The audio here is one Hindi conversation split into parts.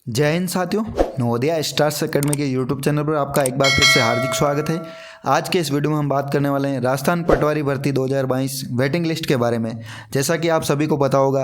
जय हिंद साथियों, नवोदया स्टार्स एकेडमी के यूट्यूब चैनल पर आपका एक बार फिर से हार्दिक स्वागत है। आज के इस वीडियो में हम बात करने वाले हैं राजस्थान पटवारी भर्ती 2022 वेटिंग लिस्ट के बारे में। जैसा कि आप सभी को पता होगा,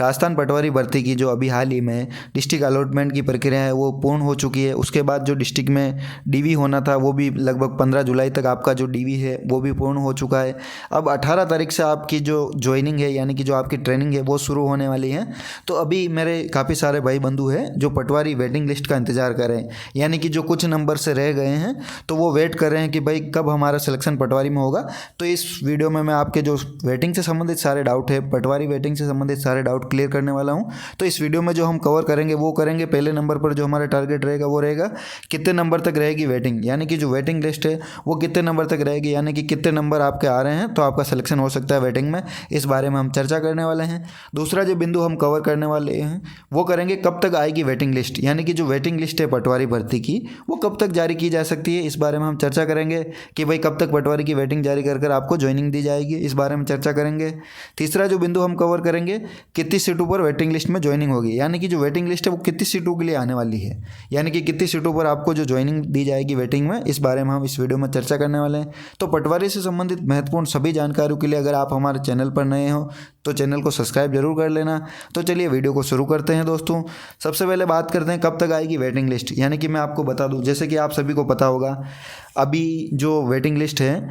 राजस्थान पटवारी भर्ती की जो अभी हाल ही में डिस्ट्रिक्ट अलॉटमेंट की प्रक्रिया है वो पूर्ण हो चुकी है। उसके बाद जो डिस्ट्रिक्ट में डीवी होना था वो भी लगभग 15 जुलाई तक आपका जो डीवी है वो भी पूर्ण हो चुका है। अब 18 तारीख से आपकी जो ज्वाइनिंग है यानी कि जो आपकी ट्रेनिंग है वो शुरू होने वाली है। तो अभी मेरे काफ़ी सारे भाई बंधु हैं जो पटवारी वेटिंग लिस्ट का इंतज़ार कर रहे हैं, यानी कि जो कुछ नंबर से रह गए हैं तो वो वेट कर रहे हैं कि भाई कब हमारा सिलेक्शन पटवारी में होगा। तो इस वीडियो में मैं आपके जो वेटिंग से संबंधित सारे डाउट है, पटवारी वेटिंग से संबंधित सारे डाउट क्लियर करने वाला हूं। तो इस वीडियो में जो हम कवर करेंगे वो करेंगे। पहले नंबर पर जो हमारा टारगेट रहेगा वो रहेगा कितने नंबर तक रहेगी वेटिंग, यानी कि जो वेटिंग लिस्ट है वो कितने नंबर तक रहेगी, यानी कि कितने नंबर आपके आ रहे हैं तो आपका सिलेक्शन हो सकता है वेटिंग में। इस बारे में हम चर्चा करने वाले हैं। दूसरा जो बिंदु हम कवर करने वाले हैं वो करेंगे कब तक आएगी वेटिंग लिस्ट, यानी कि जो वेटिंग लिस्ट है पटवारी भर्ती की वो कब तक जारी की जा सकती है। इस बारे में हम चर्चा करेंगे कि भाई कब तक पटवारी की वेटिंग जारी कर आपको ज्वाइनिंग दी जाएगी, इस बारे में चर्चा करेंगे। तीसरा जो बिंदु हम कवर करेंगे कितनी सीटों पर वेटिंग लिस्ट में ज्वाइनिंग होगी, यानी कि जो वेटिंग लिस्ट है वो कितनी सीटों के लिए आने वाली है, यानी कि कितनी सीटों पर आपको जो ज्वाइनिंग दी जाएगी वेटिंग में, इस बारे में हम इस वीडियो में चर्चा करने वाले हैं। तो पटवारी से संबंधित महत्वपूर्ण सभी जानकारियों के लिए अगर आप हमारे चैनल पर नए हो तो चैनल को सब्सक्राइब जरूर कर लेना। तो चलिए वीडियो को शुरू करते हैं दोस्तों। सबसे पहले बात करते हैं कब तक आएगी वेटिंग लिस्ट, यानी कि मैं आपको बता दूं, जैसे कि आप सभी को पता होगा अभी जो वेटिंग लिस्ट है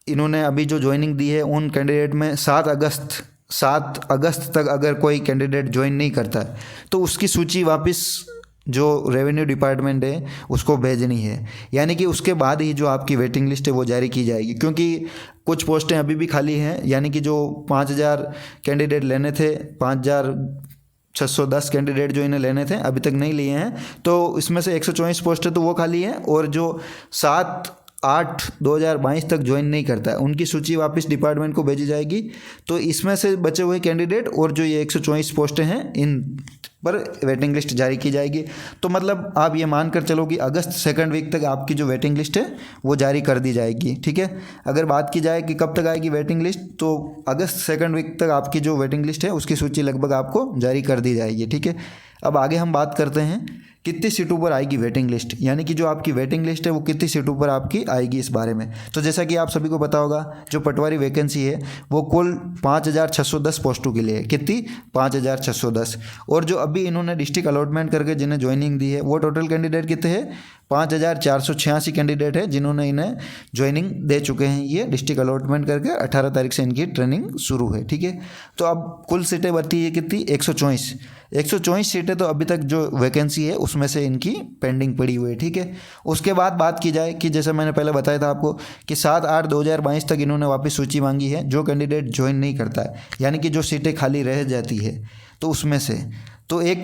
इन्होंने अभी जो ज्वाइनिंग दी है उन कैंडिडेट में 7 अगस्त तक अगर कोई कैंडिडेट ज्वाइन नहीं करता है तो उसकी सूची वापस जो रेवेन्यू डिपार्टमेंट है उसको भेजनी है, यानी कि उसके बाद ही जो आपकी वेटिंग लिस्ट है वो जारी की जाएगी। क्योंकि कुछ पोस्टें अभी भी खाली हैं, यानी कि जो 5000 कैंडिडेट लेने थे, 5610 कैंडिडेट जो इन्हें लेने थे अभी तक नहीं लिए हैं, तो इसमें से 124 पोस्टें तो वो खाली हैं और जो 7/8/2022 तक ज्वाइन नहीं करता है उनकी सूची वापस डिपार्टमेंट को भेजी जाएगी। तो इसमें से बचे हुए कैंडिडेट और जो ये 124 पोस्टें हैं इन पर वेटिंग लिस्ट जारी की जाएगी। तो मतलब आप ये मानकर चलो कि अगस्त सेकंड वीक तक आपकी जो वेटिंग लिस्ट है वो जारी कर दी जाएगी। ठीक है, अगर बात की जाए कि कब तक आएगी वेटिंग लिस्ट तो अगस्त सेकंड वीक तक आपकी जो वेटिंग लिस्ट है उसकी सूची लगभग आपको जारी कर दी जाएगी। ठीक है, अब आगे हम बात करते हैं कितनी सीटों पर आएगी वेटिंग लिस्ट, यानी कि जो आपकी वेटिंग लिस्ट है वो कितनी सीटों पर आपकी आएगी इस बारे में। तो जैसा कि आप सभी को पता होगा जो पटवारी वैकेंसी है वो कुल 5610 पोस्टों के लिए है। कितनी? 5610। और जो अभी इन्होंने डिस्ट्रिक्ट अलॉटमेंट करके जिन्हें ज्वाइनिंग दी है वो टोटल कैंडिडेट कितने हैं? 5486 कैंडिडेट है जिन्होंने इन्हें ज्वाइनिंग दे चुके हैं। ये डिस्ट्रिक्ट अलॉटमेंट करके 18 तारीख से इनकी ट्रेनिंग शुरू है। ठीक है, तो अब कुल सीटें बढ़ती है कितनी? 124 सीटें तो अभी तक जो वैकेंसी है उसमें से इनकी पेंडिंग पड़ी हुई है। ठीक है, उसके बाद बात की जाए कि जैसे मैंने पहले बताया था आपको कि 7/8/2022 तक इन्होंने वापस सूची मांगी है जो कैंडिडेट ज्वाइन नहीं करता है, यानी कि जो सीटें खाली रह जाती है तो उसमें से तो एक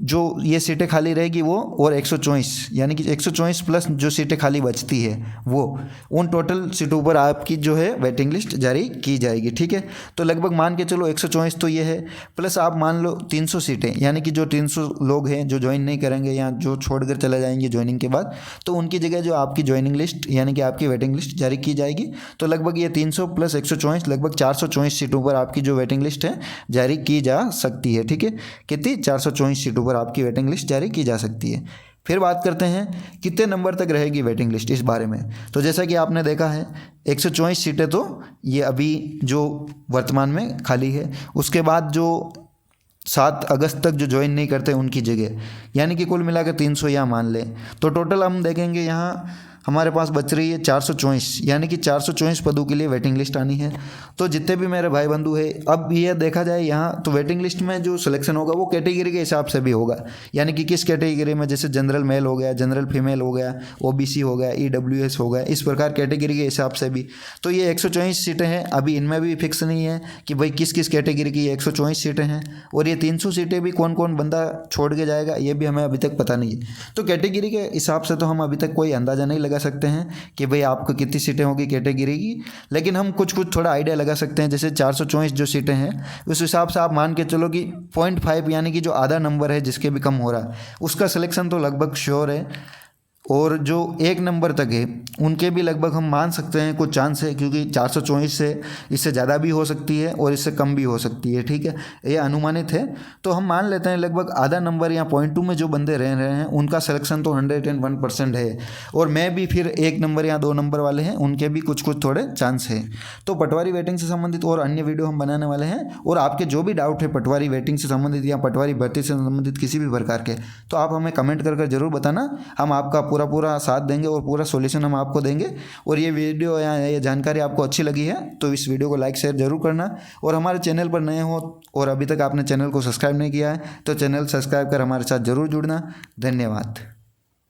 जो ये सीटें खाली रहेगी वो और 124 यानी कि 124 प्लस जो सीटें खाली बचती है वो उन टोटल सीटों पर आपकी जो है वेटिंग लिस्ट जारी की जाएगी। ठीक है, तो लगभग मान के चलो 124 तो ये है, प्लस आप मान लो 300 सीटें, यानी कि जो 300 लोग हैं जो ज्वाइन नहीं करेंगे या जो छोड़कर चले जाएंगे ज्वाइनिंग के बाद, तो उनकी जगह जो आपकी ज्वाइनिंग लिस्ट यानी कि आपकी वेटिंग लिस्ट जारी की जाएगी। तो लगभग ये 300 प्लस 124 लगभग 424 सीटों पर आपकी जो वेटिंग लिस्ट है जारी की जा सकती है। ठीक है, कितनी? 424 सीटों पर आपकी वेटिंग लिस्ट जारी की जा सकती है। फिर बात करते हैं कितने नंबर तक रहेगी वेटिंग लिस्ट, इस बारे में। तो जैसा कि आपने देखा है 124 सीटें तो ये अभी जो वर्तमान में खाली है, उसके बाद जो 7 अगस्त तक जो ज्वाइन नहीं करते उनकी जगह, यानी कि कुल मिलाकर 300 यहाँ मान लें, तो टोटल हम देखेंगे यहाँ हमारे पास बच रही है 424, यानी कि 424 पदों के लिए वेटिंग लिस्ट आनी है। तो जितने भी मेरे भाई बंधु है, अब ये देखा जाए यहाँ तो वेटिंग लिस्ट में जो सिलेक्शन होगा वो कैटेगरी के हिसाब से भी होगा, यानी कि किस कैटेगरी में, जैसे जनरल मेल हो गया, जनरल फीमेल हो गया, ओबीसी हो गया, ईडब्ल्यूएस हो गया, इस प्रकार कैटेगरी के हिसाब से भी। तो ये 124 सीटें हैं, अभी इनमें भी फिक्स नहीं है कि भाई किस किस कैटेगरी की 124 सीटें हैं, और ये 300 सीटें भी कौन कौन बंदा छोड़ के जाएगा ये भी हमें अभी तक पता नहीं है। तो कैटेगरी के हिसाब से तो हम अभी तक कोई अंदाज़ा नहीं लगा सकते हैं कि भाई आपको कितनी सीटें होगी कैटेगरी की, लेकिन हम कुछ थोड़ा आइडिया लगा सकते हैं। जैसे 424 जो सीटें हैं उस हिसाब से आप मान के चलो कि 0.5 यानी कि जो आधा नंबर है जिसके भी कम हो रहा है उसका सिलेक्शन तो लगभग श्योर है। और जो 1 नंबर तक है उनके भी लगभग हम मान सकते हैं कुछ चांस है, क्योंकि 424 से इससे ज़्यादा भी हो सकती है और इससे कम भी हो सकती है, ठीक है, ये अनुमानित है। तो हम मान लेते हैं लगभग आधा नंबर या 0.2 में जो बंदे रह रहे हैं उनका सिलेक्शन तो 101% है, और मैं भी फिर 1 नंबर या 2 नंबर वाले हैं उनके भी कुछ कुछ थोड़े चांस है। तो पटवारी वेटिंग से संबंधित और अन्य वीडियो हम बनाने वाले हैं, और आपके जो भी डाउट है पटवारी वेटिंग से संबंधित या पटवारी भर्ती से संबंधित किसी भी प्रकार के, तो आप हमें कमेंट कर जरूर बताना। हम आपका पूरा साथ देंगे और पूरा सॉल्यूशन हम आपको देंगे। और ये वीडियो या ये जानकारी आपको अच्छी लगी है तो इस वीडियो को लाइक शेयर जरूर करना, और हमारे चैनल पर नए हो और अभी तक आपने चैनल को सब्सक्राइब नहीं किया है तो चैनल सब्सक्राइब कर हमारे साथ जरूर जुड़ना। धन्यवाद।